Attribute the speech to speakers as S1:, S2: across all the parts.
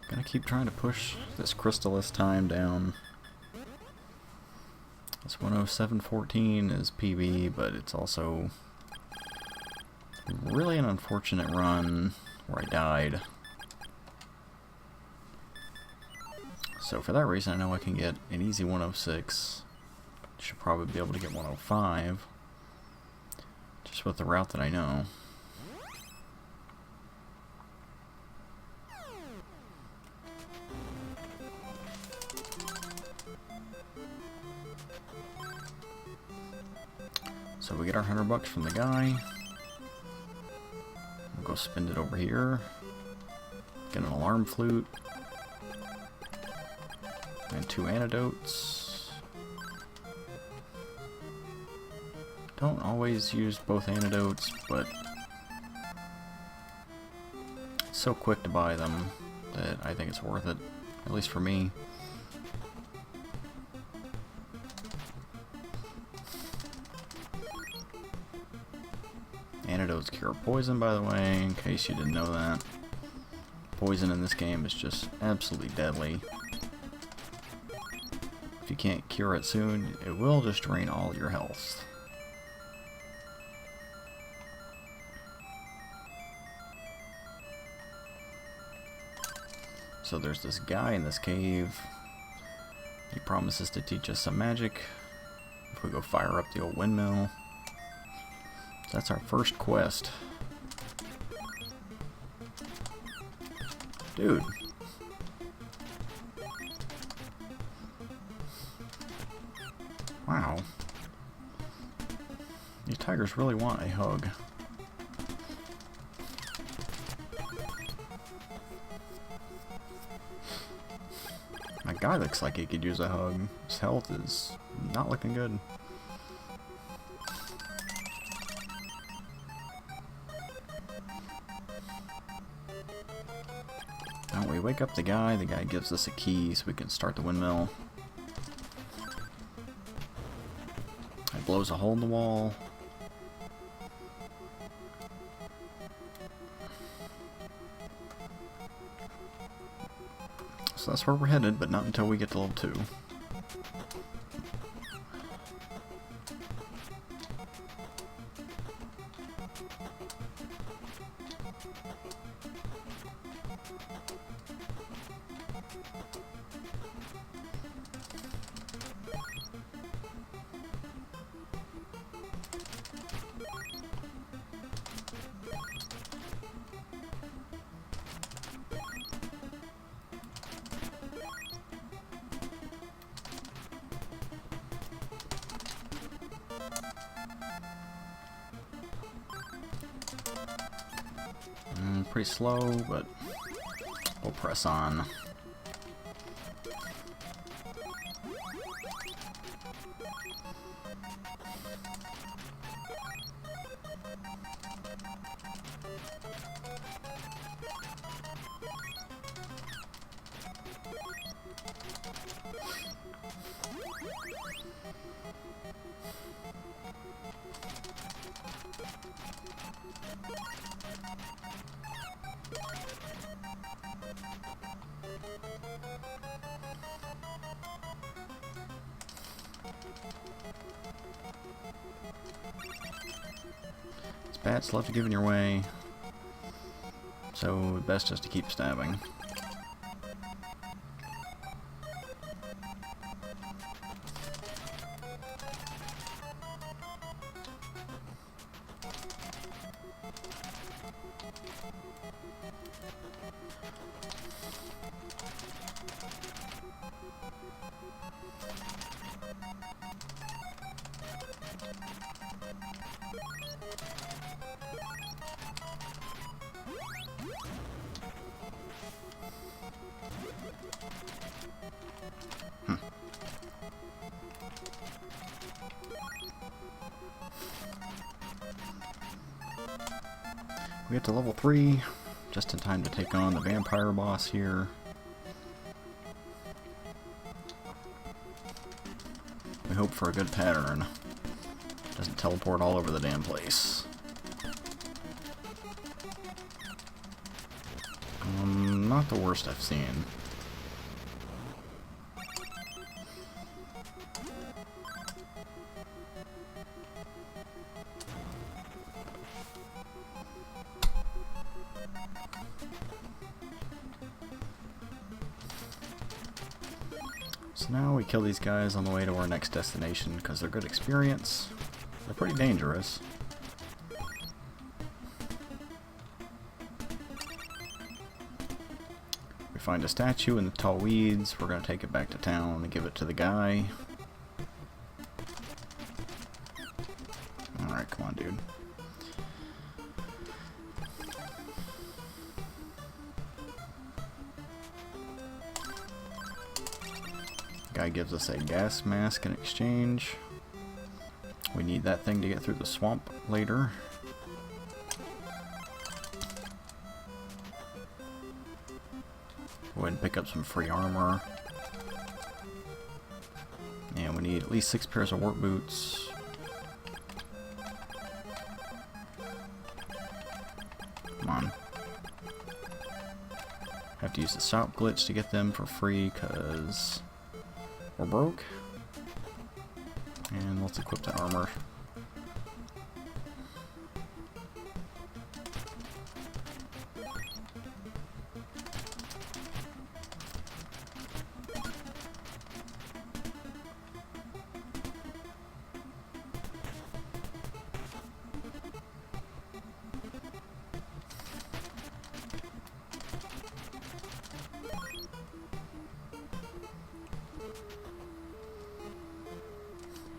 S1: Gonna keep trying to push this Crystalis time down. This 107.14 is PB, but it's also really an unfortunate run where I died. So for that reason, I know I can get an easy 106. Should probably be able to get 105, just with the route that I know. So we get our $100 from the guy. We'll go spend it over here. Get an alarm flute. And 2 antidotes. Don't always use both antidotes, but it's so quick to buy them that I think it's worth it, at least for me. Antidotes cure poison, by the way, in case you didn't know that. Poison in this game is just absolutely deadly. If you can't cure it soon, it will just drain all your health. So there's this guy in this cave. He promises to teach us some magic if we go fire up the old windmill. So that's our first quest. Dude. Wow. These tigers really want a hug. My guy looks like he could use a hug. His health is not looking good. Now we wake up the guy gives us a key so we can start the windmill. It blows a hole in the wall. So that's where we're headed, but not until we get to level 2. Pretty slow, but we'll press on. Bats love to give in your way, so best just to keep stabbing. We get to level 3, just in time to take on the vampire boss here. We hope for a good pattern. Doesn't teleport all over the damn place. Not the worst I've seen. So now we kill these guys on the way to our next destination because they're good experience. They're pretty dangerous. We find a statue in the tall weeds. We're going to take it back to town and give it to the guy. Alright, come on, dude. Guy gives us a gas mask in exchange. We need that thing to get through the swamp later. Go ahead and pick up some free armor. And we need at least 6 pairs of work boots. Come on. Have to use the shop glitch to get them for free because we're broke. And let's equip the armor.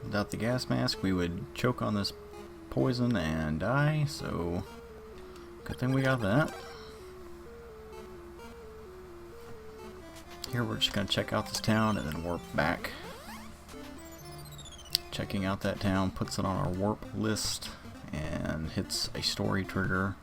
S1: Without the gas mask, we would choke on this poison and die, so good thing we got that. Here we're just going to check out this town and then warp back. Checking out that town puts it on our warp list and hits a story trigger.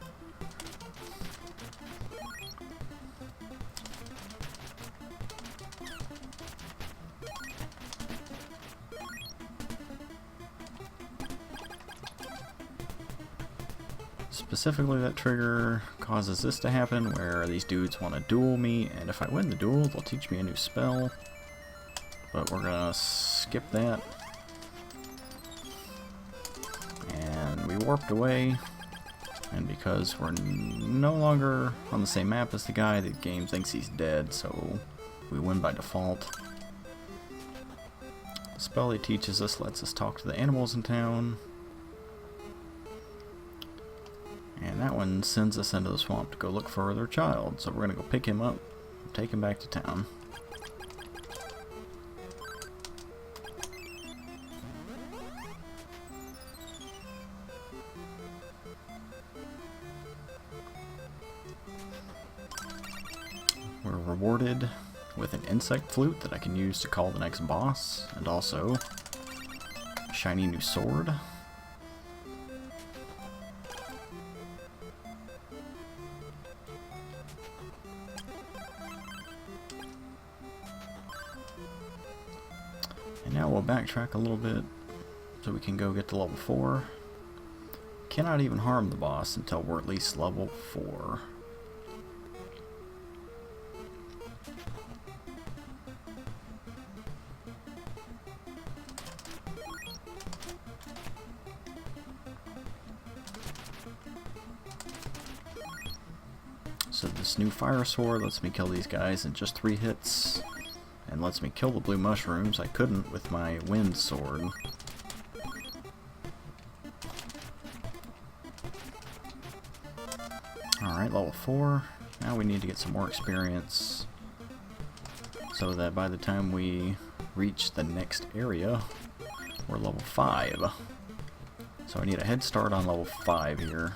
S1: Specifically, that trigger causes this to happen, where these dudes want to duel me, and if I win the duel, they'll teach me a new spell. But we're gonna skip that. And we warped away, and because we're no longer on the same map as the guy, the game thinks he's dead, so we win by default. The spell he teaches us lets us talk to the animals in town. And that one sends us into the swamp to go look for their child. So we're going to go pick him up, take him back to town. We're rewarded with an insect flute that I can use to call the next boss, and also a shiny new sword. And now we'll backtrack a little bit so we can go get to level 4. Cannot even harm the boss until we're at least level 4. So this new fire sword lets me kill these guys in just 3 hits. And lets me kill the blue mushrooms. I couldn't with my wind sword. Alright, level 4. Now we need to get some more experience so that by the time we reach the next area, we're level 5. So I need a head start on level 5 here.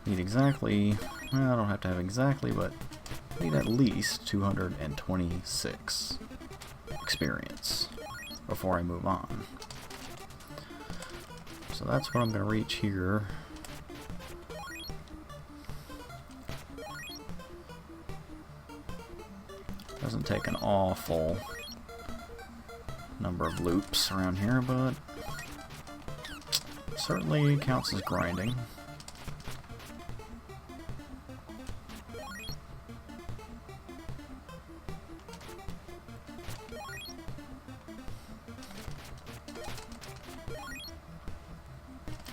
S1: Need exactly, well, I don't have to have exactly, but need at least 226 experience before I move on. So that's what I'm going to reach here. Doesn't take an awful number of loops around here, but certainly counts as grinding.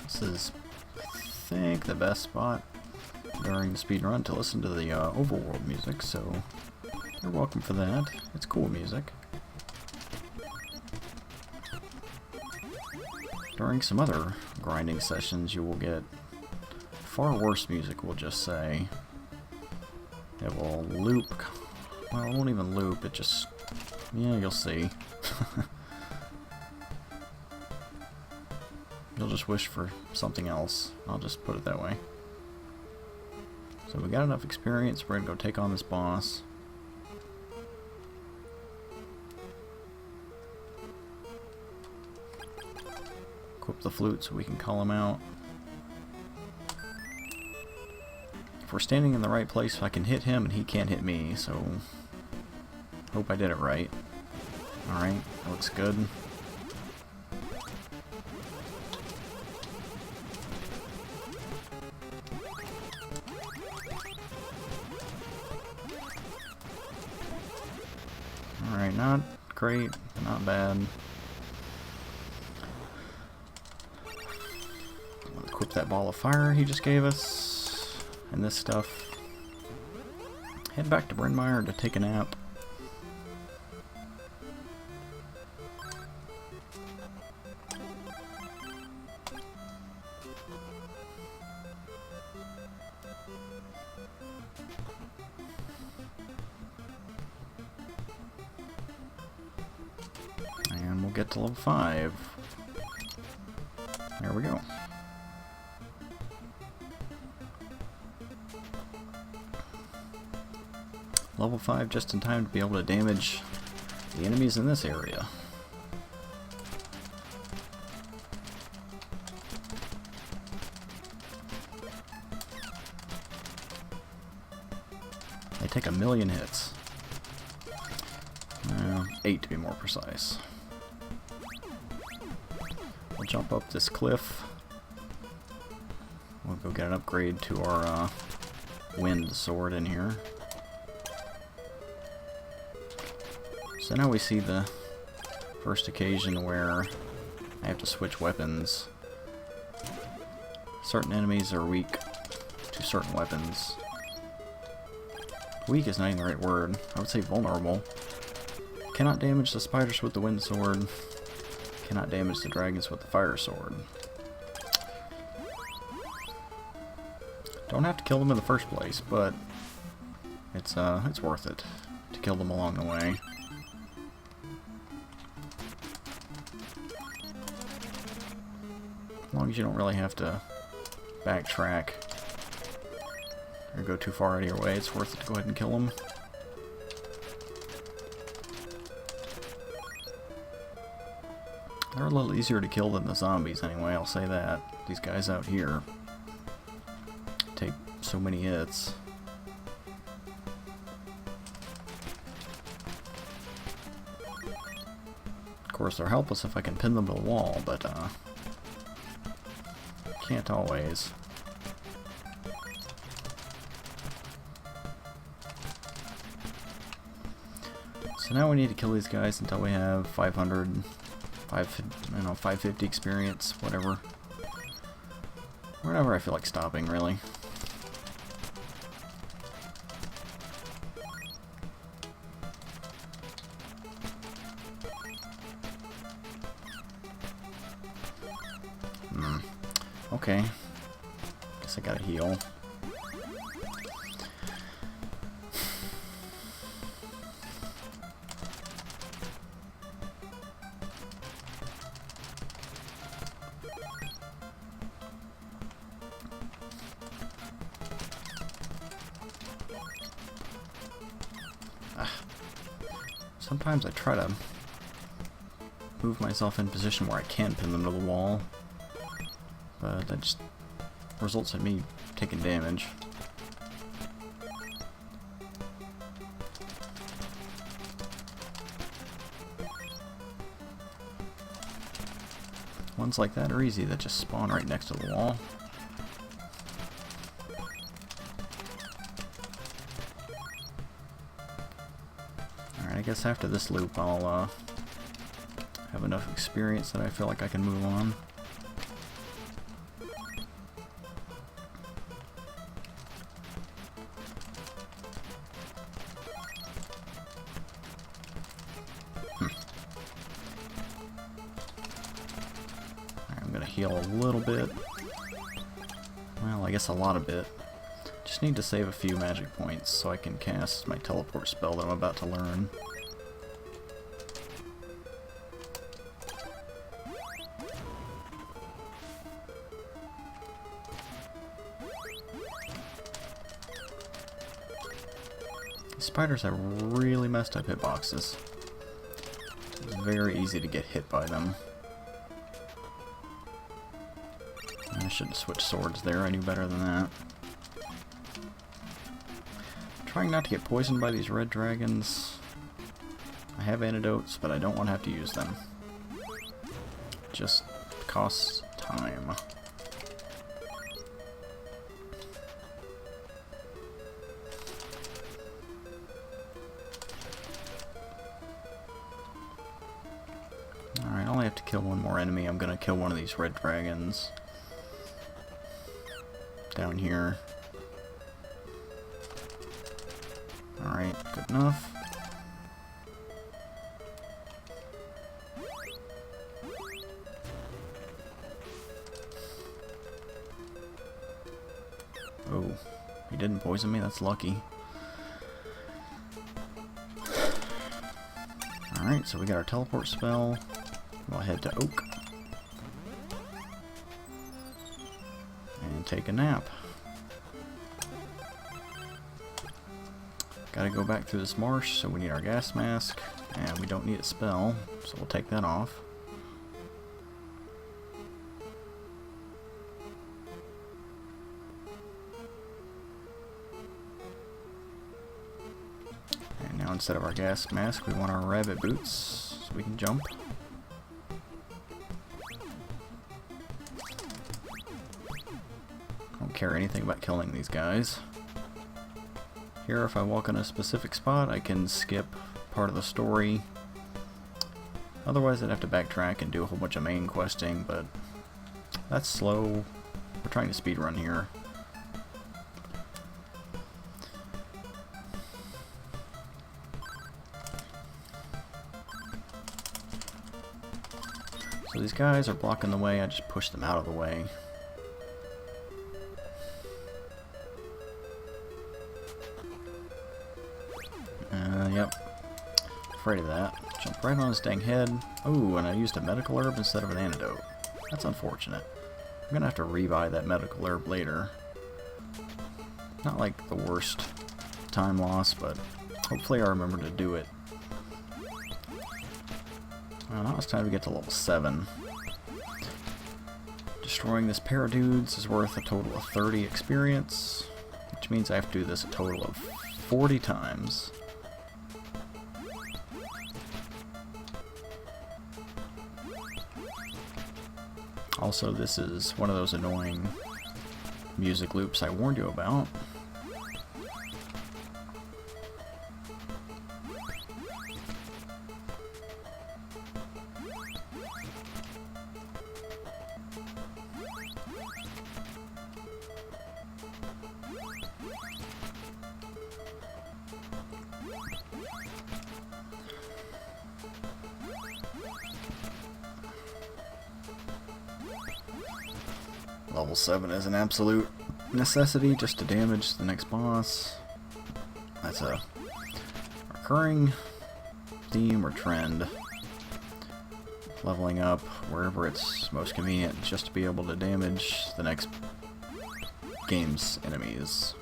S1: This is, I think, the best spot during the speedrun to listen to the overworld music, so you're welcome for that. It's cool music. During some other grinding sessions, you will get far worse music, we'll just say. It will loop. Well, it won't even loop, it just... yeah, you'll see. You'll just wish for something else. I'll just put it that way. So we got enough experience, we're gonna go take on this boss. Equip the flute so we can call him out. If we're standing in the right place, I can hit him and he can't hit me, so hope I did it right. Alright, that looks good. Alright, not great, but not bad. Equip that ball of fire he just gave us, and this stuff. Head back to Bryn Mawr to take a nap. And we'll get to level 5. There we go. Level 5 just in time to be able to damage the enemies in this area. They take 1,000,000 hits. 8 to be more precise. We'll jump up this cliff. We'll go get an upgrade to our wind sword in here. So now we see the first occasion where I have to switch weapons. Certain enemies are weak to certain weapons. Weak is not even the right word. I would say vulnerable. Cannot damage the spiders with the wind sword. Cannot damage the dragons with the fire sword. Don't have to kill them in the first place, but it's worth it to kill them along the way. As long as you don't really have to backtrack or go too far out of your way, it's worth it to go ahead and kill them. They're a little easier to kill than the zombies anyway, I'll say that. These guys out here take so many hits. Of course, they're helpless if I can pin them to the wall, but can't always. So now we need to kill these guys until we have 550 experience, whatever. Whenever I feel like stopping, really. Okay. Guess I gotta heal. Sometimes I try to move myself in a position where I can pin them to the wall, but that just results in me taking damage. Ones like that are easy, that just spawn right next to the wall. Alright, I guess after this loop I'll have enough experience that I feel like I can move on. I'm gonna heal a little bit. Well, I guess a lot of bit. Just need to save a few magic points so I can cast my teleport spell that I'm about to learn. These spiders have really messed up hitboxes. It's very easy to get hit by them. I shouldn't switch swords there, I knew better than that. I'm trying not to get poisoned by these red dragons. I have antidotes, but I don't want to have to use them. Just costs time. Alright, I only have to kill one more enemy. I'm gonna kill one of these red dragons. Down here. Alright, good enough. Oh, he didn't poison me, that's lucky. Alright, so we got our teleport spell. We'll head to Oak. And take a nap. Gotta go back through this marsh, so we need our gas mask. And we don't need a spell, so we'll take that off. And now instead of our gas mask, we want our rabbit boots, so we can jump. Don't care anything about killing these guys. Here, if I walk in a specific spot, I can skip part of the story. Otherwise, I'd have to backtrack and do a whole bunch of main questing, but that's slow. We're trying to speedrun here. So these guys are blocking the way, I just push them out of the way. Yep. Afraid of that. Jump right on his dang head. Oh, and I used a medical herb instead of an antidote. That's unfortunate. I'm gonna have to rebuy that medical herb later. Not like the worst time loss, but hopefully I remember to do it. Well, now it's time to get to level 7. Destroying this pair of dudes is worth a total of 30 experience, which means I have to do this a total of 40 times. Also, this is one of those annoying music loops I warned you about. Level 7 is an absolute necessity just to damage the next boss. That's a recurring theme or trend. Leveling up wherever it's most convenient just to be able to damage the next game's enemies.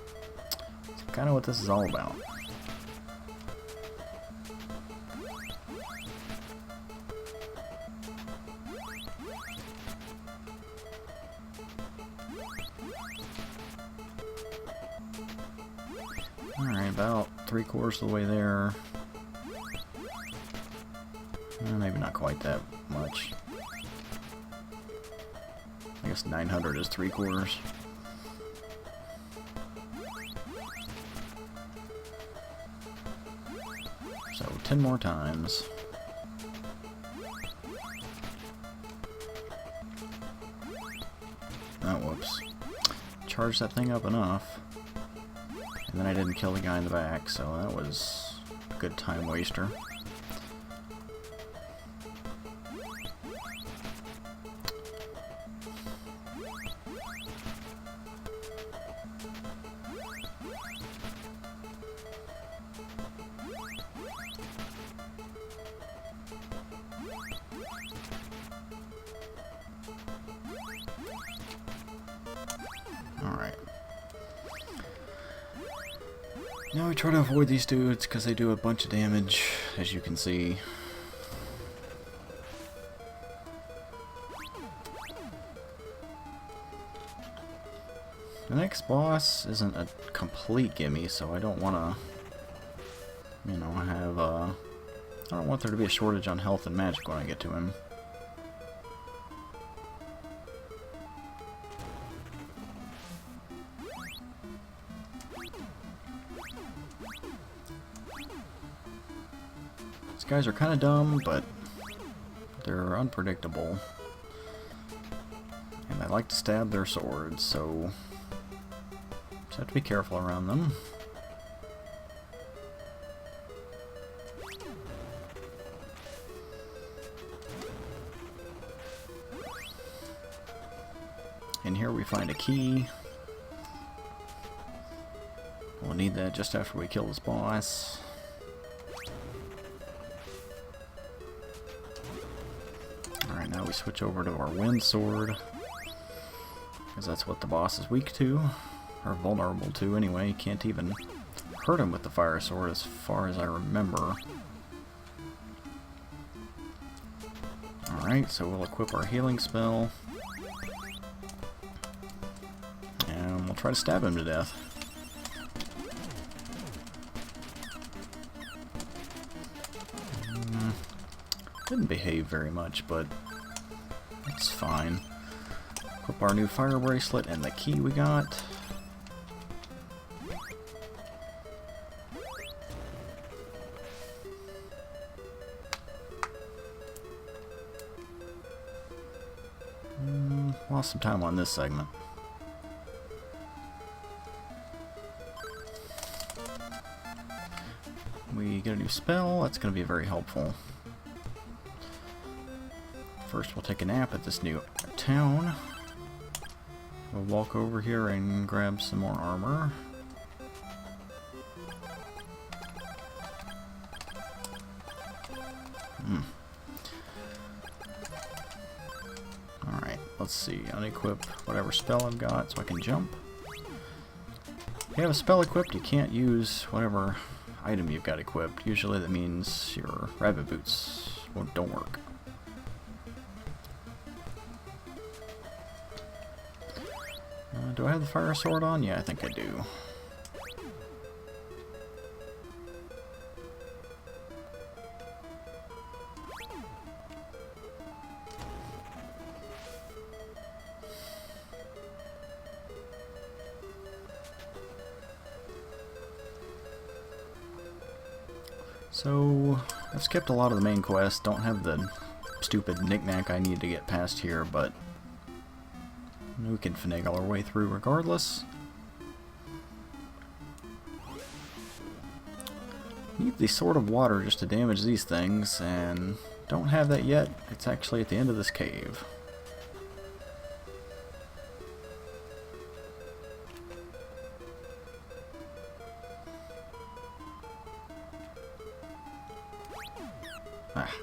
S1: It's kind of what this is all about. Alright, about 3/4 of the way there. Maybe not quite that much. guess 900 is 3/4. So 10 more times. Oh, whoops. Charged that thing up enough. And then I didn't kill the guy in the back, so that was a good time waster. Alright. Now we try to avoid these dudes because they do a bunch of damage, as you can see. The next boss isn't a complete gimme, so I don't want to, you know, have I don't want there to be a shortage on health and magic when I get to him. These guys are kind of dumb, but they're unpredictable. And I like to stab their swords, so just have to be careful around them. And here we find a key. We'll need that just after we kill this boss. Alright, now we switch over to our wind sword, because that's what the boss is weak to, or vulnerable to anyway. You can't even hurt him with the fire sword as far as I remember. Alright, so we'll equip our healing spell. And we'll try to stab him to death. Didn't behave very much, but it's fine. Equip our new fire bracelet and the key we got. Lost some time on this segment. We get a new spell, that's going to be very helpful. First we'll take a nap at this new town. We'll walk over here and grab some more armor. Alright, let's see. Unequip whatever spell I've got so I can jump. If you have a spell equipped, you can't use whatever item you've got equipped. Usually that means your rabbit boots don't work. Do I have the fire sword on? Yeah, I think I do. So, I've skipped a lot of the main quest, don't have the stupid knick-knack I need to get past here, but we can finagle our way through regardless. Need the Sword of Water just to damage these things, and don't have that yet. It's actually at the end of this cave. Ah.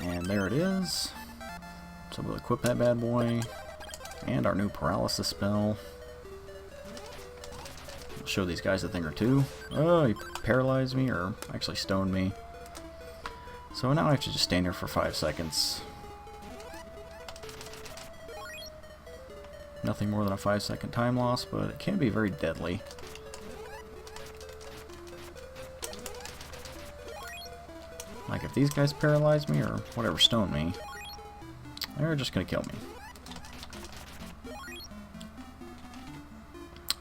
S1: And there it is. So we'll equip that bad boy. And our new paralysis spell. We'll show these guys a thing or two. Oh, he paralyzed me, or actually stoned me. So now I have to just stand here for 5 seconds. Nothing more than a 5-second time loss, but it can be very deadly. Like, if these guys paralyze me, or whatever, stone me, they're just gonna kill me.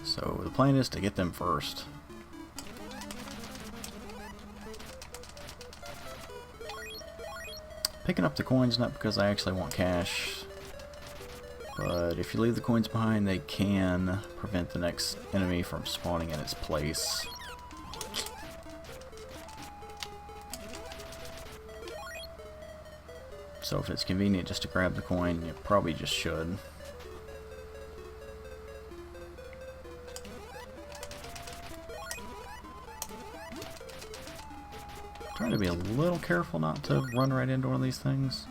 S1: So, the plan is to get them first. Picking up the coins, not because I actually want cash, but if you leave the coins behind, they can prevent the next enemy from spawning in its place. So if it's convenient just to grab the coin, you probably just should. Trying to be a little careful not to run right into one of these things.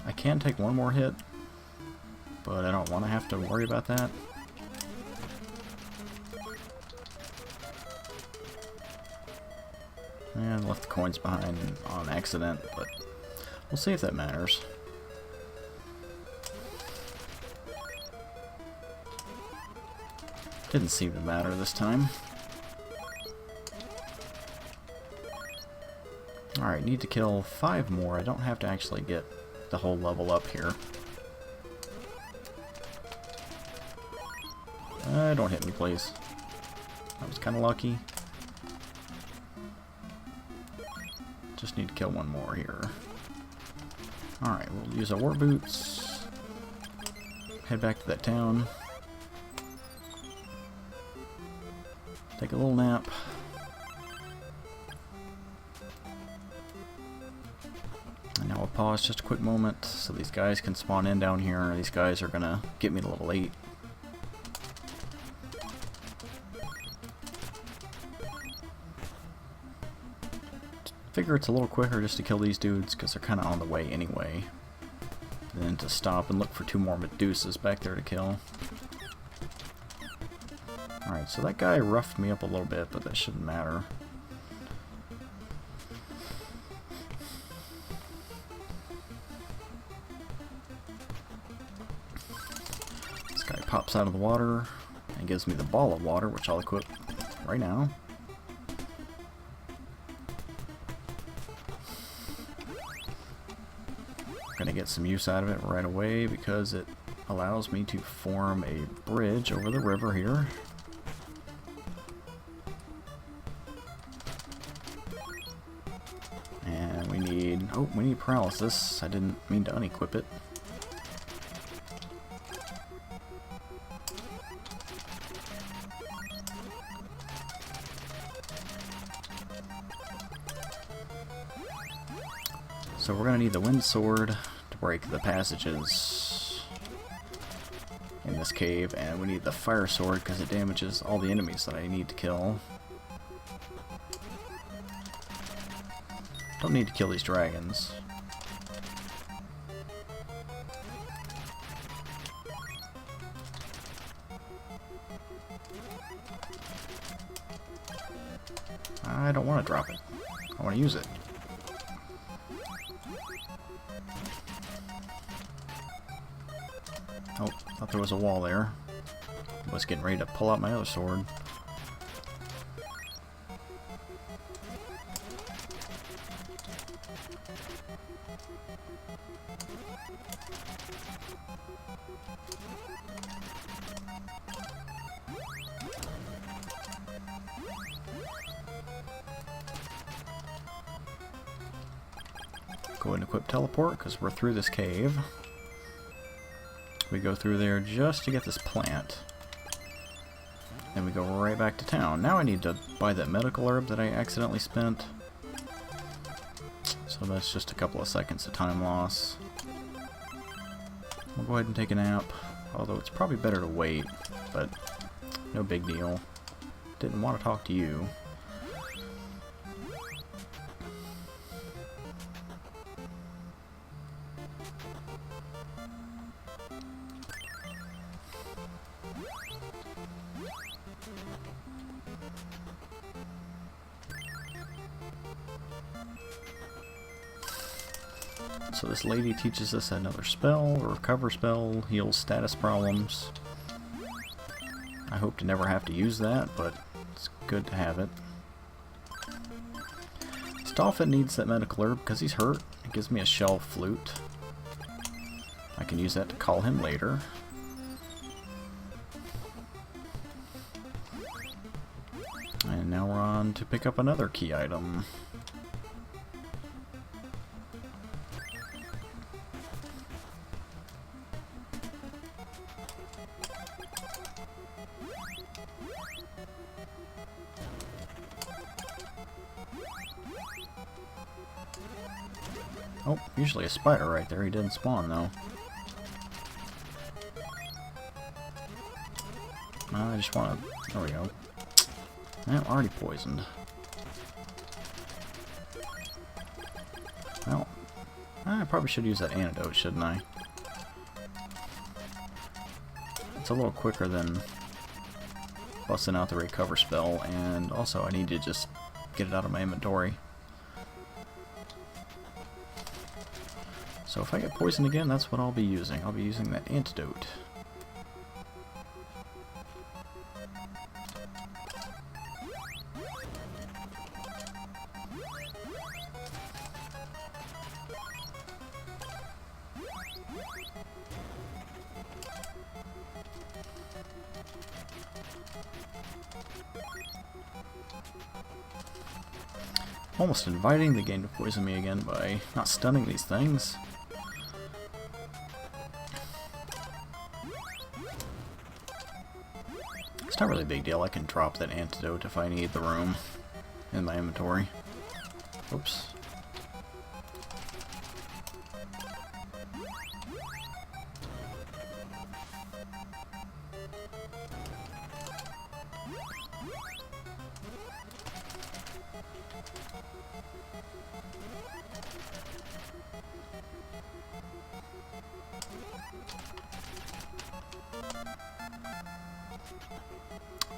S1: I can take one more hit, but I don't want to have to worry about that. And left the coins behind on accident, but we'll see if that matters. Didn't seem to matter this time. Alright, need to kill 5 more. I don't have to actually get the whole level up here. Don't hit me, please. That was kind of lucky. Just need to kill 1 more here. Alright, we'll use our war boots. Head back to that town. Take a little nap. And now we'll pause just a quick moment so these guys can spawn in down here. These guys are gonna get me to level 8. Figure it's a little quicker just to kill these dudes because they're kind of on the way anyway. Then to stop and look for 2 more Medusas back there to kill. Alright, so that guy roughed me up a little bit, but that shouldn't matter. This guy pops out of the water and gives me the ball of water, which I'll equip right now. Gonna get some use out of it right away because it allows me to form a bridge over the river here. And we need paralysis. I didn't mean to unequip it. So we're going to need the wind sword to break the passages in this cave, and we need the fire sword because it damages all the enemies that I need to kill. Don't need to kill these dragons. I don't want to drop it. I want to use it. Oh, thought there was a wall there. I was getting ready to pull out my other sword. Go ahead and equip teleport because we're through this cave. We go through there just to get this plant. Then we go right back to town. Now I need to buy that medical herb that I accidentally spent. So that's just a couple of seconds of time loss. We'll go ahead and take a nap. Although it's probably better to wait, but no big deal. Didn't want to talk to you. So this lady teaches us another spell, a recover spell, heals status problems. I hope to never have to use that, but it's good to have it. Let's Dolphin needs that medical herb because he's hurt. It gives me a shell flute. I can use that to call him later. And now we're on to pick up another key item. Oh, usually a spider right there. He didn't spawn though. I just want to... There we go. I'm already poisoned. Well, I probably should use that antidote, shouldn't I? It's a little quicker than busting out the recover spell, and also I need to just get it out of my inventory. So if I get poisoned again, that's what I'll be using. I'll be using that antidote. Almost inviting the game to poison me again by not stunning these things. It's not really a big deal. I can drop that antidote if I need the room in my inventory. Oops.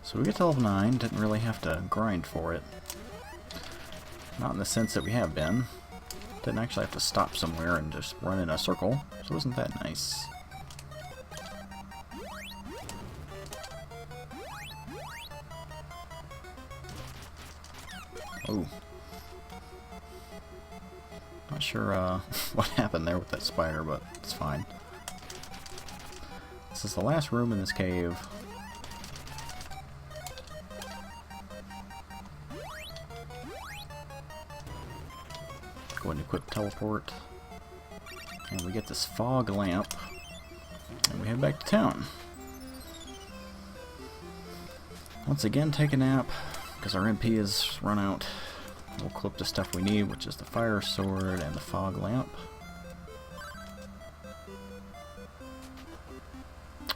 S1: So we get to level 9, didn't really have to grind for it. Not in the sense that we have been. Didn't actually have to stop somewhere and just run in a circle, so wasn't that nice. Oh. Not sure what happened there with that spider, but it's fine. This is the last room in this cave. Go ahead and equip teleport. And we get this fog lamp. And we head back to town. Once again, take a nap, because our MP is run out. We'll equip the stuff we need, which is the fire sword and the fog lamp.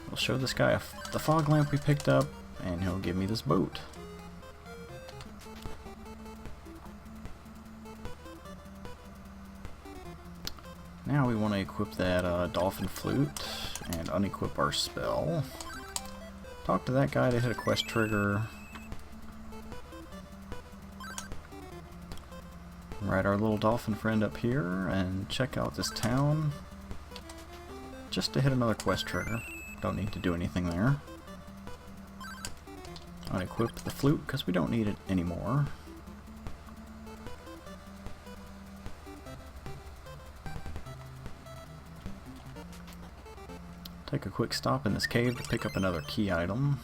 S1: We'll show this guy the fog lamp we picked up, and he'll give me this boat. Now we want to equip that dolphin flute and unequip our spell. Talk to that guy to hit a quest trigger. Ride our little dolphin friend up here and check out this town. Just to hit another quest trigger. Don't need to do anything there. Unequip the flute because we don't need it anymore. Take a quick stop in this cave to pick up another key item.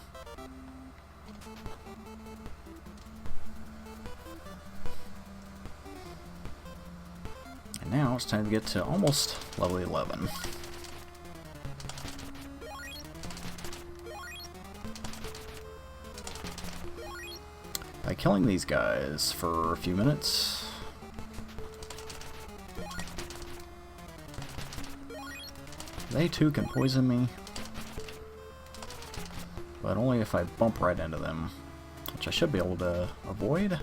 S1: And now it's time to get to almost level 11. By killing these guys for a few minutes, they too can poison me, but only if I bump right into them, which I should be able to avoid.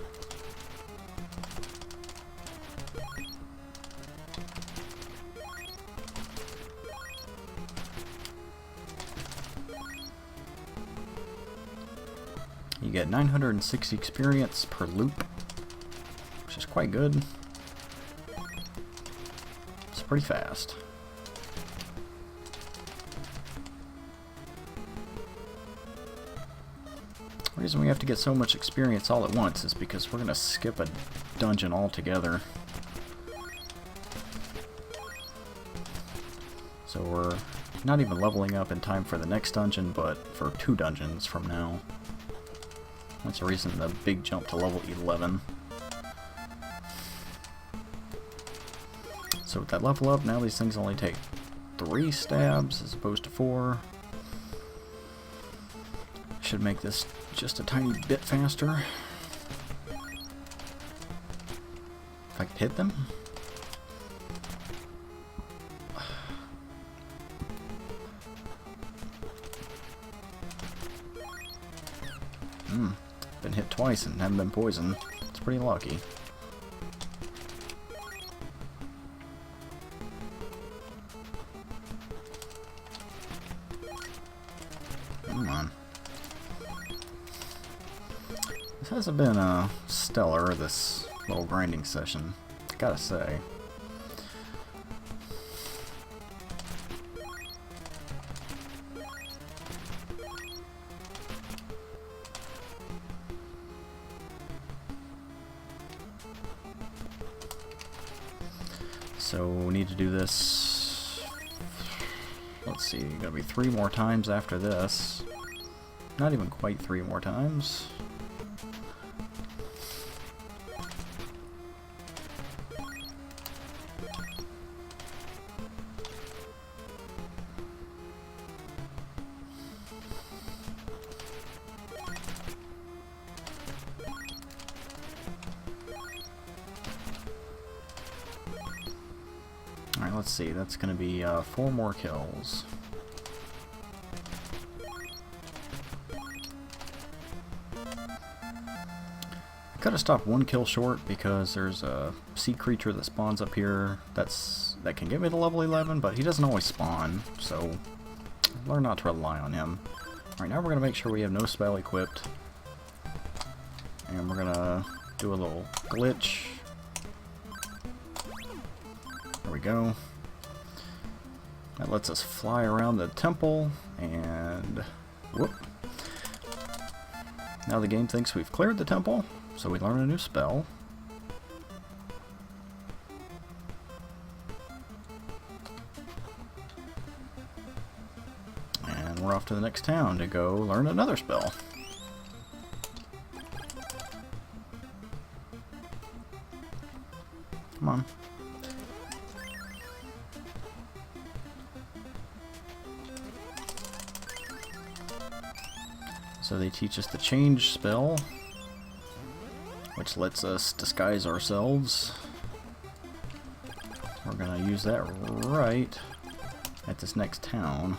S1: You get 960 experience per loop, which is quite good. It's pretty fast. The reason we have to get so much experience all at once is because we're going to skip a dungeon altogether. So we're not even leveling up in time for the next dungeon, but for 2 dungeons from now. That's the reason the big jump to level 11. So with that level up, now these things only take 3 stabs as opposed to 4. Should make this just a tiny bit faster. If I could hit them. Been hit twice and haven't been poisoned. It's pretty lucky. Come on. This hasn't been stellar, this little grinding session, I gotta say. So we need to do this, let's see, gonna be 3 more times after this. Not even quite 3 more times. Alright, let's see, that's gonna be 4 more kills. I could have stopped 1 kill short because there's a sea creature that spawns up here that can get me to level 11, but he doesn't always spawn, so learn not to rely on him. Alright, now we're gonna make sure we have no spell equipped. And we're gonna do a little glitch. There we go. That lets us fly around the temple, and whoop. Now the game thinks we've cleared the temple, so we learn a new spell. And we're off to the next town to go learn another spell. Come on. So they teach us the change spell, which lets us disguise ourselves. We're gonna use that right at this next town.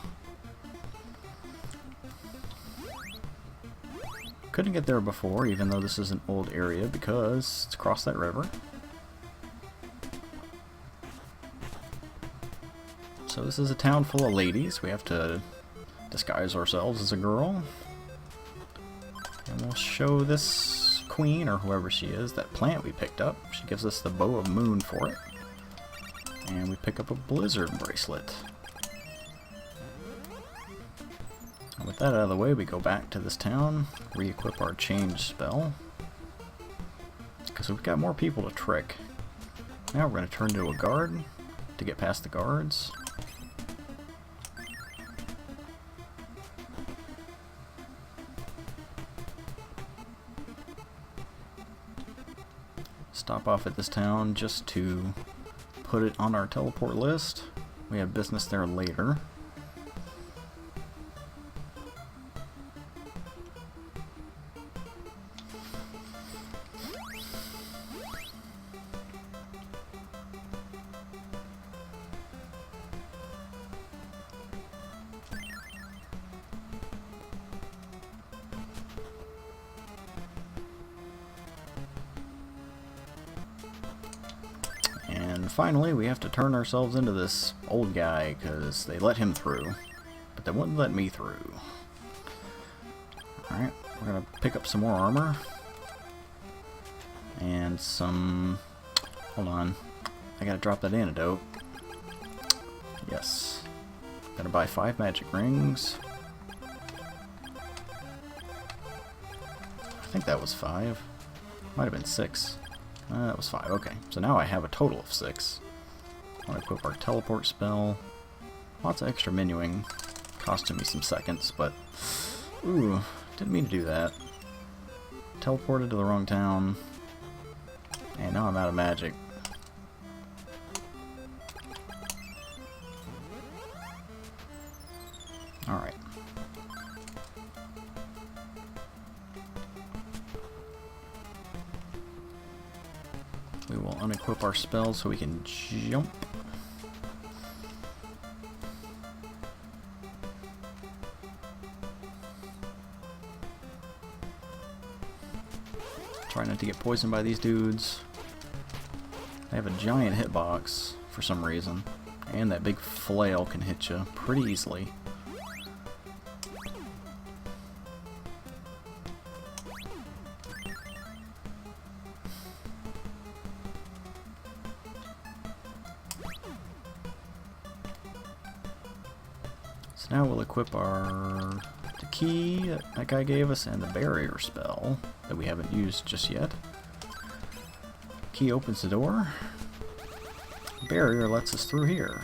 S1: Couldn't get there before, even though this is an old area, because it's across that river. So this is a town full of ladies. We have to disguise ourselves as a girl. And we'll show this queen, or whoever she is, that plant we picked up. She gives us the bow of moon for it. And we pick up a blizzard bracelet. And with that out of the way, we go back to this town, re-equip our change spell. Because we've got more people to trick. Now we're going to turn into a guard to get past the guards. Stop off at this town just to put it on our teleport list. We have business there later. And finally, we have to turn ourselves into this old guy, because they let him through, but they wouldn't let me through. Alright, we're going to pick up some more armor. And some... hold on. I gotta drop that antidote. Yes. Gotta buy 5 magic rings. think that was 5. Might have been 6. That was 5. Okay, so now I have a total of 6. I want to equip our teleport spell. Lots of extra menuing. Costing me some seconds, but... Ooh, didn't mean to do that. Teleported to the wrong town. And now I'm out of magic. Alright. We will unequip our spells so we can jump. Try not to get poisoned by these dudes. They have a giant hitbox for some reason. And that big flail can hit you pretty easily. So now we'll equip the key that guy gave us and the barrier spell that we haven't used just yet. Key opens the door. Barrier lets us through here.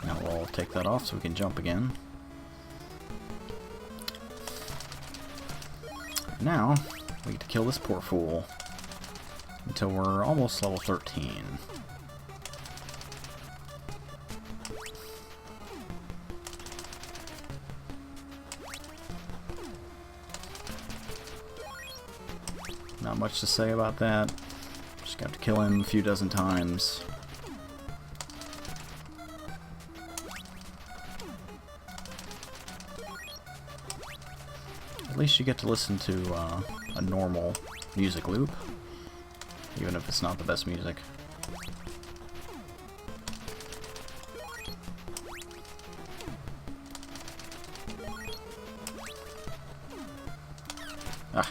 S1: Now we'll take that off so we can jump again. Now we get to kill this poor fool until we're almost level 13. Not much to say about that. Just got to kill him a few dozen times. At least you get to listen to a normal music loop, even if it's not the best music. Ah.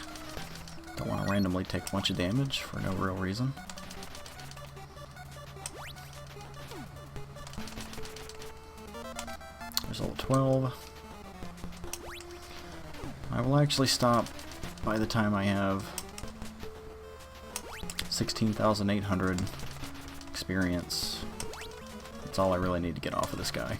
S1: Don't want to randomly take a bunch of damage for no real reason. There's level 12. I will actually stop by the time I have 16,800 experience. That's all I really need to get off of this guy.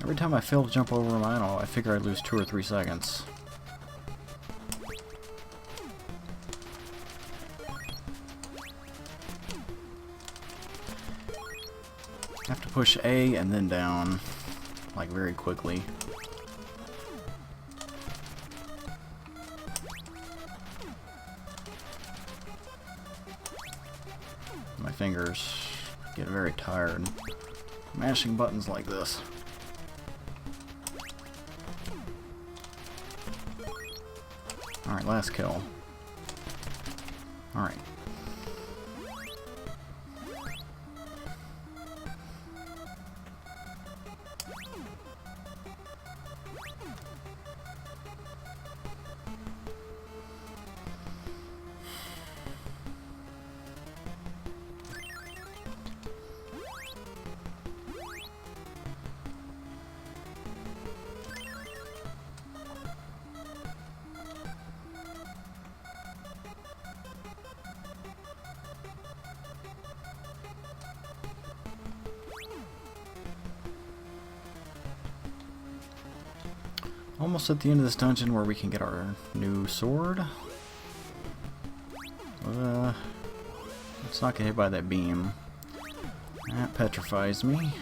S1: Every time I fail to jump over him, I figure I'd lose 2 or 3 seconds. I have to push A and then down, like, very quickly. My fingers get very tired mashing buttons like this. Alright, last kill. Alright. Almost at the end of this dungeon where we can get our new sword. Let's not get hit by that beam. That petrifies me.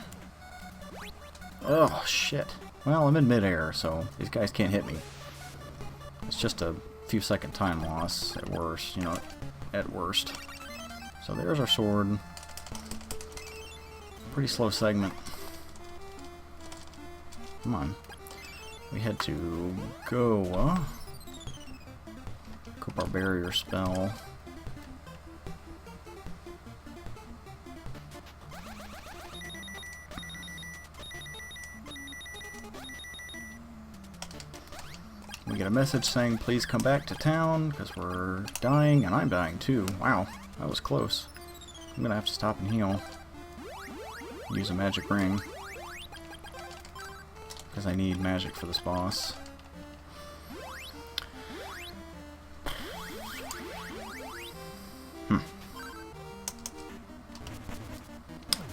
S1: Oh, shit. Well, I'm in midair, so these guys can't hit me. It's just a few second time loss at worst, you know, at worst. So there's our sword. Pretty slow segment. Come on. We had to go, equip our barrier spell. We get a message saying, please come back to town, because we're dying, and I'm dying too. Wow, that was close. I'm gonna have to stop and heal. Use a magic ring. Because I need magic for this boss.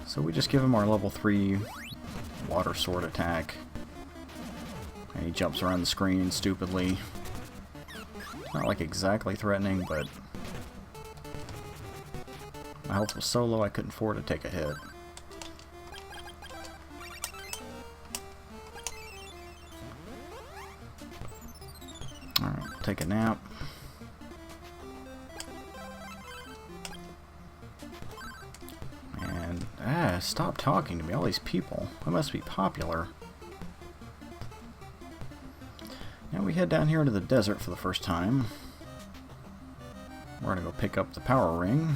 S1: So we just give him our level 3 water sword attack. And he jumps around the screen stupidly. Not like exactly threatening, but my health was so low I couldn't afford to take a hit. Alright, take a nap. And, stop talking to me, all these people. I must be popular. Now we head down here into the desert for the first time. We're gonna go pick up the power ring.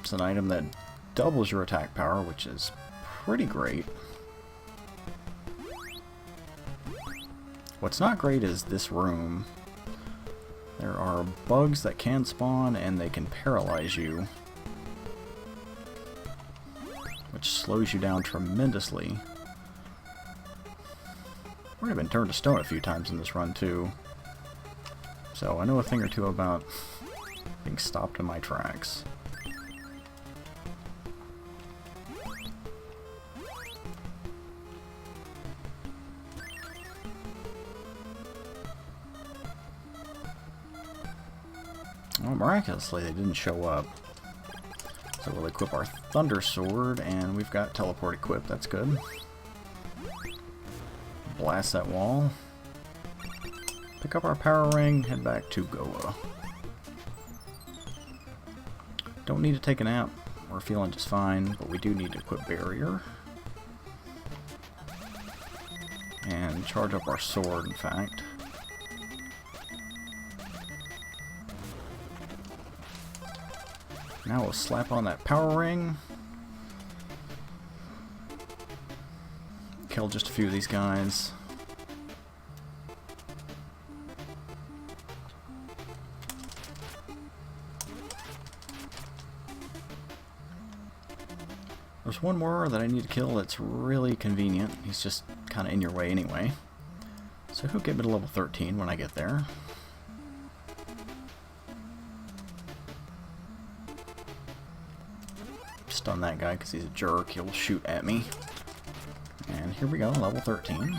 S1: It's an item that doubles your attack power, which is pretty great. What's not great is this room. There are bugs that can spawn and they can paralyze you, which slows you down tremendously. We've already been turned to stone a few times in this run too, so I know a thing or two about being stopped in my tracks. Well, miraculously, they didn't show up. So we'll equip our Thunder Sword, and we've got Teleport equipped. That's good. Blast that wall. Pick up our Power Ring, head back to Goa. Don't need to take a nap. We're feeling just fine, but we do need to equip Barrier. And charge up our sword, in fact. Now we'll slap on that power ring. Kill just a few of these guys. There's one more that I need to kill that's really convenient. He's just kind of in your way anyway. So he'll get me to level 13 when I get there. Stun that guy because he's a jerk. He'll shoot at me. And here we go, level 13.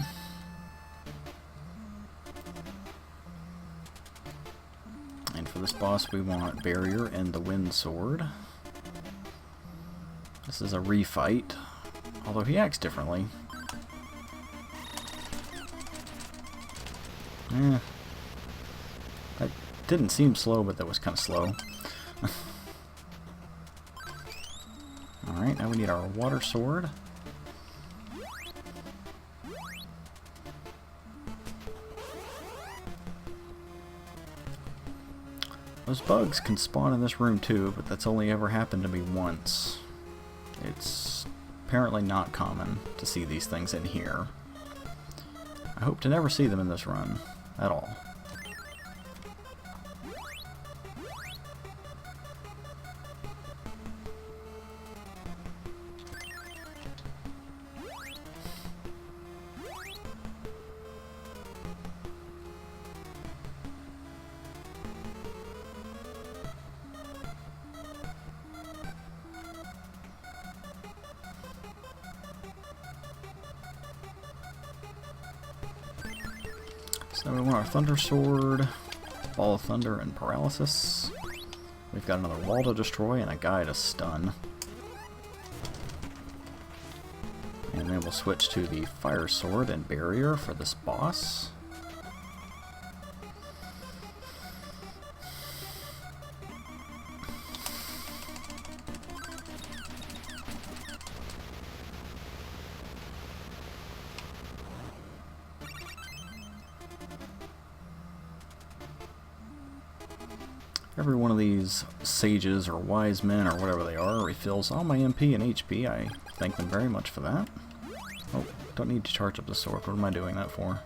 S1: And for this boss we want Barrier and the Wind Sword. This is a refight, although he acts differently. That didn't seem slow, but that was kind of slow. Alright, now we need our water sword. Those bugs can spawn in this room too, but that's only ever happened to me once. It's apparently not common to see these things in here. I hope to never see them in this run at all. So we want our Thunder Sword, Ball of Thunder, and Paralysis. We've got another wall to destroy and a guy to stun. then we'll switch to the fire sword and barrier for this boss. Every one of these sages or wise men or whatever they are refills all my MP and HP. I thank them very much for that. Oh, don't need to charge up the sword. What am I doing that for?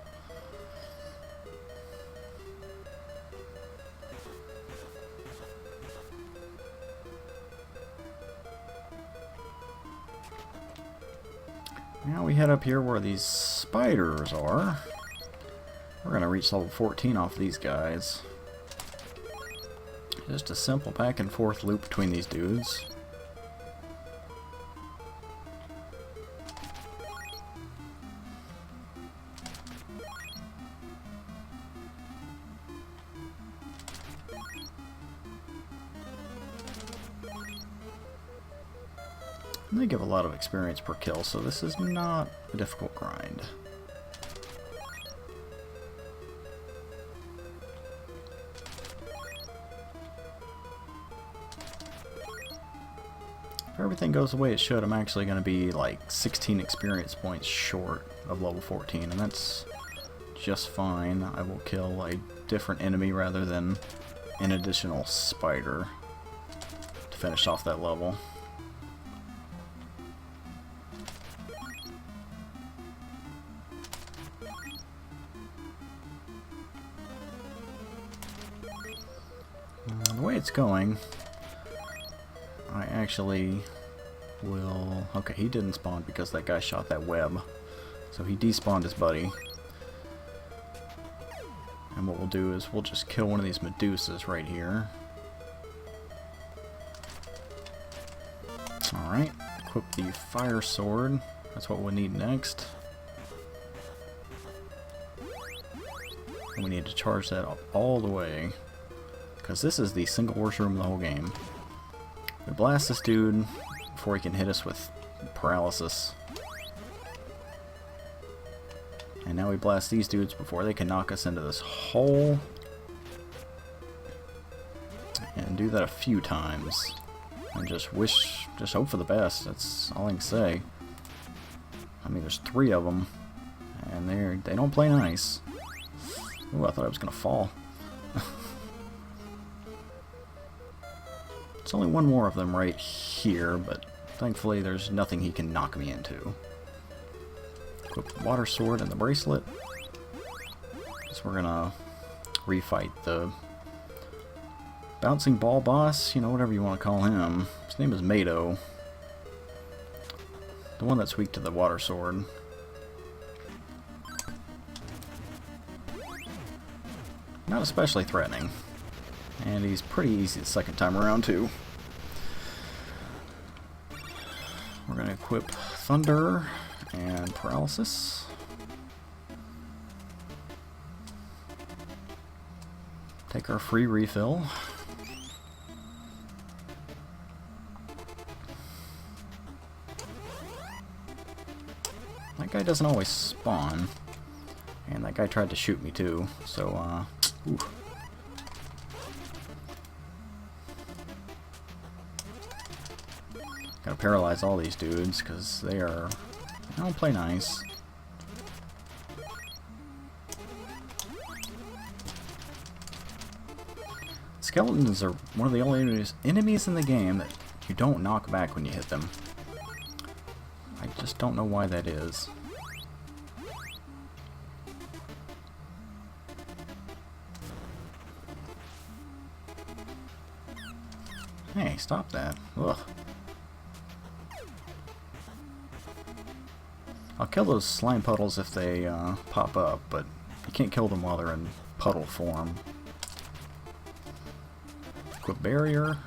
S1: Now we head up here where these spiders are. We're going to reach level 14 off these guys. Just a simple back and forth loop between these dudes. And they give a lot of experience per kill, so this is not a difficult grind. If everything goes the way it should, I'm actually going to be like 16 experience points short of level 14, and that's just fine. I will kill a different enemy rather than an additional spider to finish off that level. The way it's going, I actually will... Okay, he didn't spawn because that guy shot that web. So he despawned his buddy. And what we'll do is we'll just kill one of these Medusas right here. Alright, equip the fire sword. That's what we'll need next. And we need to charge that up all the way, because this is the single worst room in the whole game. We blast this dude before he can hit us with paralysis. And now we blast these dudes before they can knock us into this hole. And do that a few times. And just hope for the best. That's all I can say. I mean, there's 3 of them. And they don't play nice. Ooh, I thought I was gonna fall. It's only one more of them right here, but thankfully there's nothing he can knock me into. Equip the water sword and the bracelet. So we're gonna refight the bouncing ball boss, you know, whatever you want to call him. His name is Mado. The one that's weak to the water sword. Not especially threatening. And he's pretty easy the second time around, too. We're going to equip Thunder and Paralysis. Take our free refill. That guy doesn't always spawn. And that guy tried to shoot me, too. So, ooh. Gotta paralyze all these dudes, because they don't play nice. Skeletons are one of the only enemies in the game that you don't knock back when you hit them. I just don't know why that is. Hey, stop that. Ugh. I'll kill those slime puddles if they pop up, but you can't kill them while they're in puddle form. Equip barrier.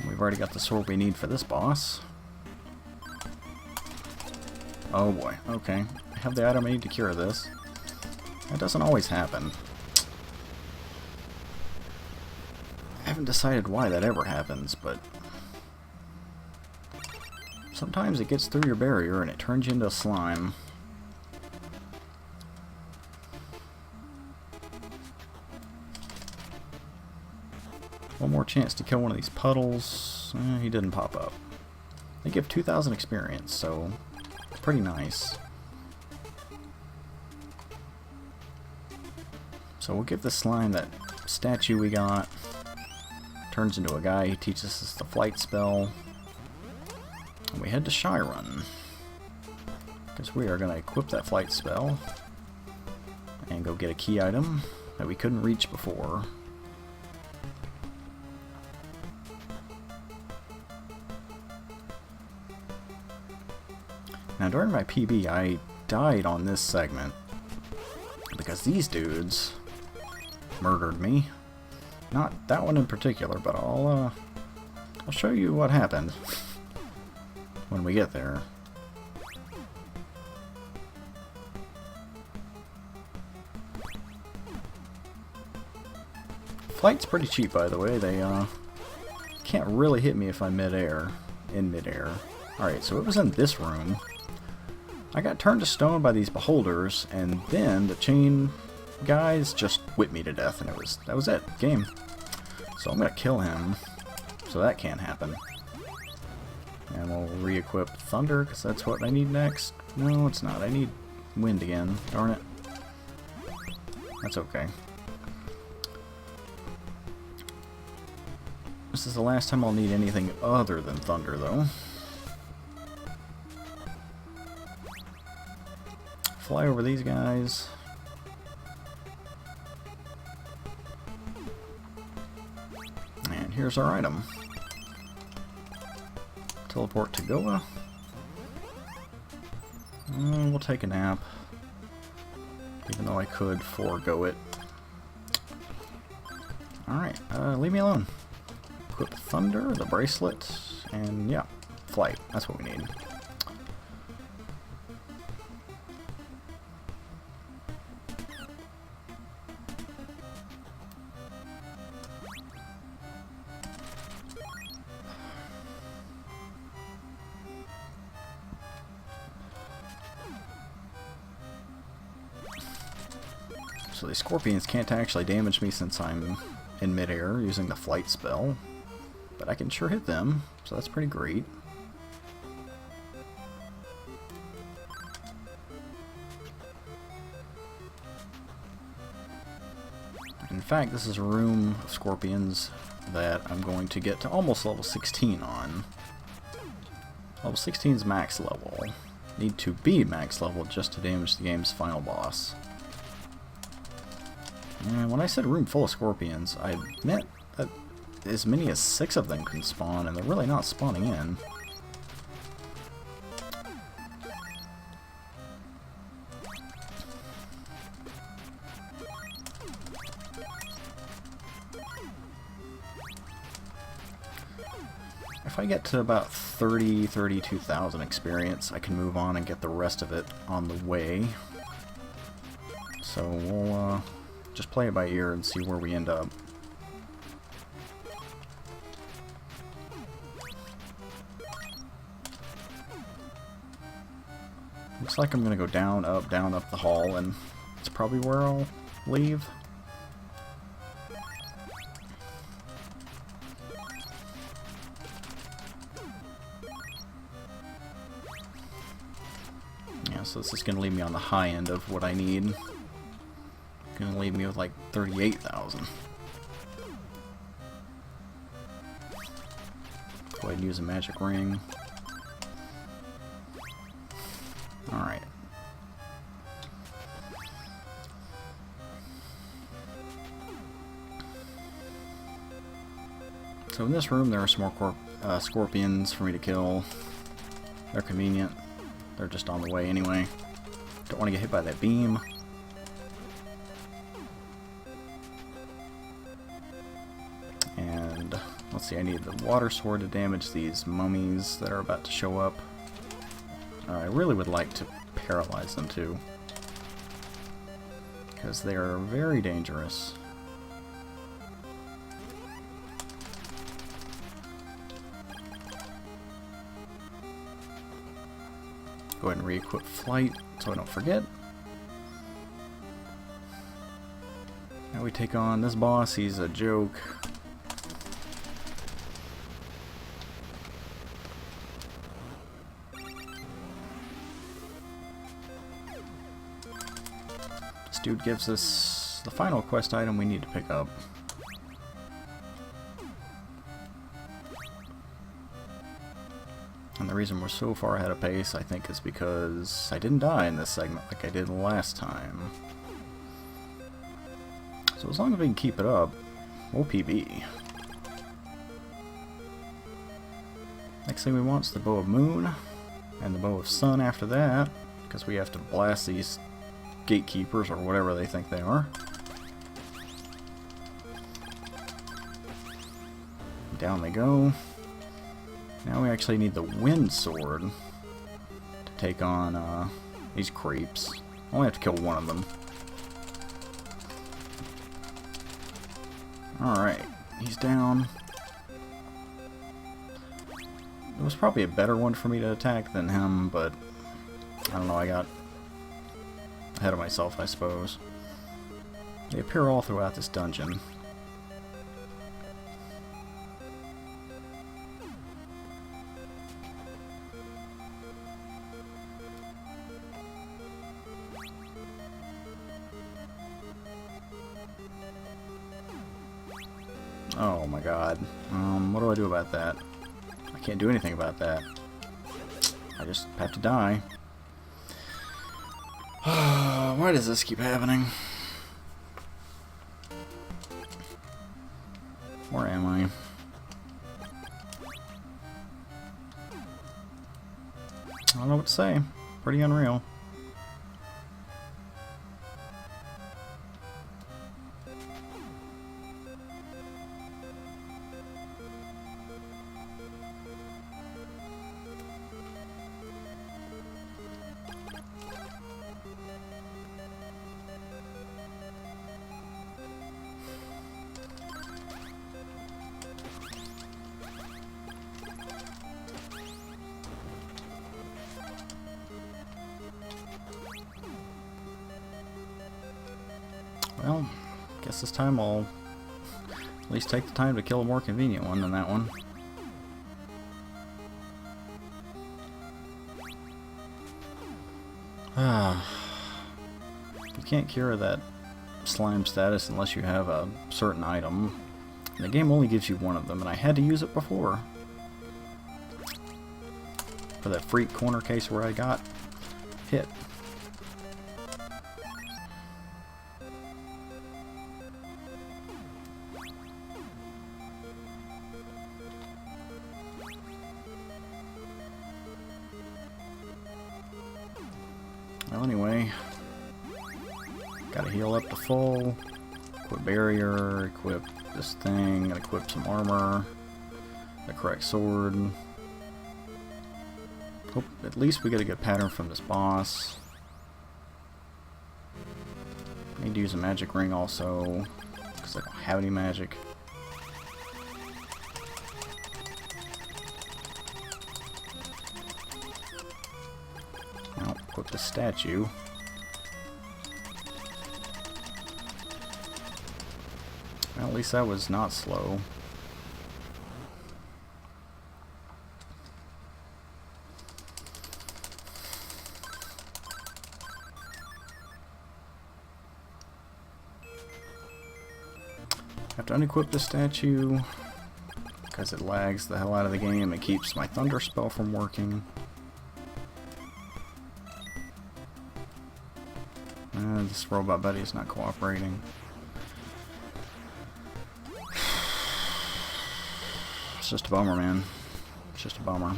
S1: We've already got the sword we need for this boss. Oh boy, okay. I have the item I need to cure this. That doesn't always happen. I haven't decided why that ever happens, but Sometimes it gets through your barrier and it turns you into a slime. One more chance to kill one of these puddles. He didn't pop up. They give 2,000 experience, so it's pretty nice. So we'll give the slime that statue we got. Turns into a guy. He teaches us the flight spell. And we head to Shyron, because we are going to equip that flight spell and go get a key item that we couldn't reach before. Now during my PB I died on this segment because these dudes murdered me. Not that one in particular, but I'll show you what happened when we get there. Flight's pretty cheap, by the way. They can't really hit me if I'm in midair. Alright, so it was in this room. I got turned to stone by these beholders, and then the chain guys just whipped me to death, and that was it. Game. So I'm gonna kill him, so that can't happen. And we'll re-equip Thunder, because that's what I need next. No, it's not. I need Wind again. Darn it. That's okay. This is the last time I'll need anything other than Thunder, though. Fly over these guys. And here's our item. Teleport to Goa. We'll take a nap, even though I could forego it. Alright, leave me alone. Equip Thunder, the bracelet, and yeah, flight. That's what we need. So the scorpions can't actually damage me since I'm in midair using the flight spell, but I can sure hit them, so that's pretty great. In fact, this is a room of scorpions that I'm going to get to almost level 16 on. Level 16 is max level. Need to be max level just to damage the game's final boss. And when I said room full of scorpions, I meant that as many as 6 of them can spawn, and they're really not spawning in. If I get to about 32,000 experience, I can move on and get the rest of it on the way. So we'll just play it by ear and see where we end up. Looks like I'm gonna go down, up the hall, and it's probably where I'll leave. Yeah, so this is gonna leave me on the high end of what I need. Gonna leave me with like 38,000. Go ahead and use a magic ring. Alright. So in this room there are some more scorpions for me to kill. They're convenient. They're just on the way anyway. Don't want to get hit by that beam. And let's see, I need the water sword to damage these mummies that are about to show up. I really would like to paralyze them too, because they are very dangerous. Go ahead and re-equip flight so I don't forget. Now we take on this boss. He's a joke. This dude gives us the final quest item we need to pick up. And the reason we're so far ahead of pace, I think, is because I didn't die in this segment like I did last time. So as long as we can keep it up, we'll PB. Next thing we want is the Bow of Moon, and the Bow of Sun after that, because we have to blast these gatekeepers, or whatever they think they are. Down they go. Now we actually need the Wind Sword to take on these creeps. I only have to kill one of them. Alright, he's down. It was probably a better one for me to attack than him, but I don't know, I got ahead of myself, I suppose. They appear all throughout this dungeon. Oh my god. What do I do about that? I can't do anything about that. I just have to die. Why does this keep happening? Where am I? I don't know what to say. Pretty unreal. Well, guess this time I'll at least take the time to kill a more convenient one than that one. You can't cure that slime status unless you have a certain item. And the game only gives you one of them, and I had to use it before. For that freak corner case where I got hit. Well, anyway, gotta heal up to full, equip barrier, equip this thing, and equip some armor, the correct sword. Hope at least we get a good pattern from this boss. Need to use a magic ring also, because I don't have any magic. I'll equip the statue. Well, at least that was not slow. Have to unequip the statue because it lags the hell out of the game and keeps my thunder spell from working. This robot buddy is not cooperating. It's just a bummer, man. It's just a bummer.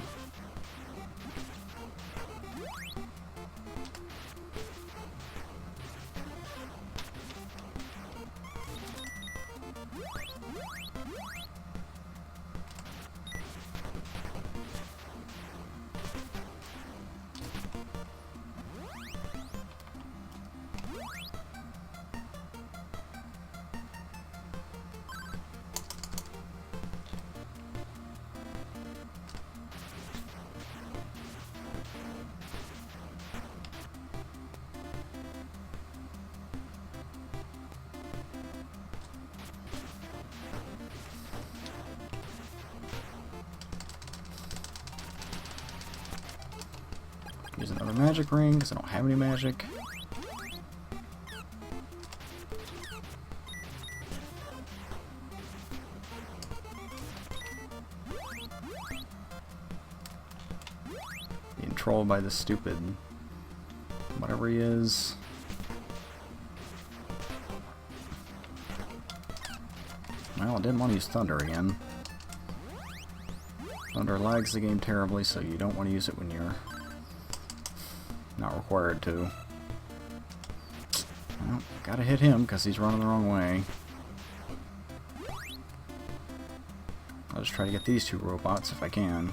S1: Use another magic ring, because I don't have any magic. Being trolled by this stupid... whatever he is. Well, I didn't want to use Thunder again. Thunder lags the game terribly, so you don't want to use it when you're not required to. Well, gotta hit him because he's running the wrong way. I'll just try to get these two robots if I can.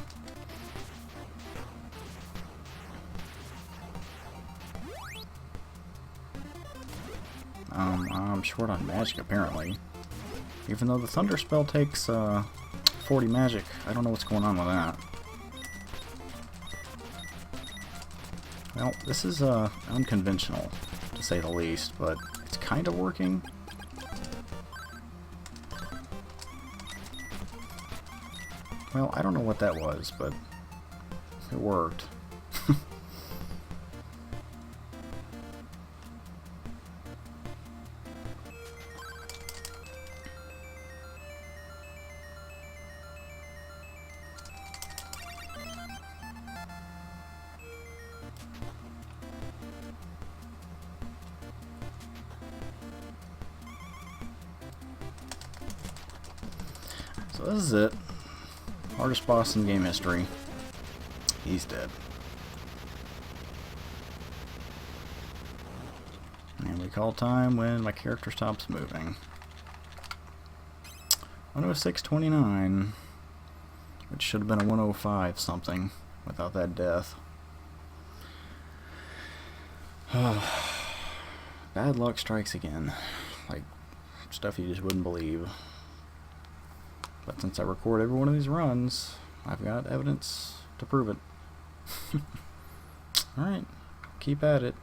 S1: I'm short on magic apparently. Even though the Thunder spell takes 40 magic, I don't know what's going on with that. Well, this is unconventional, to say the least, but it's kind of working. Well, I don't know what that was, but it worked. So this is it. Hardest boss in game history. He's dead. And we call time when my character stops moving. 106.29, which should have been a 105 something without that death. Bad luck strikes again. Like, stuff you just wouldn't believe. But since I record every one of these runs, I've got evidence to prove it. Alright, keep at it.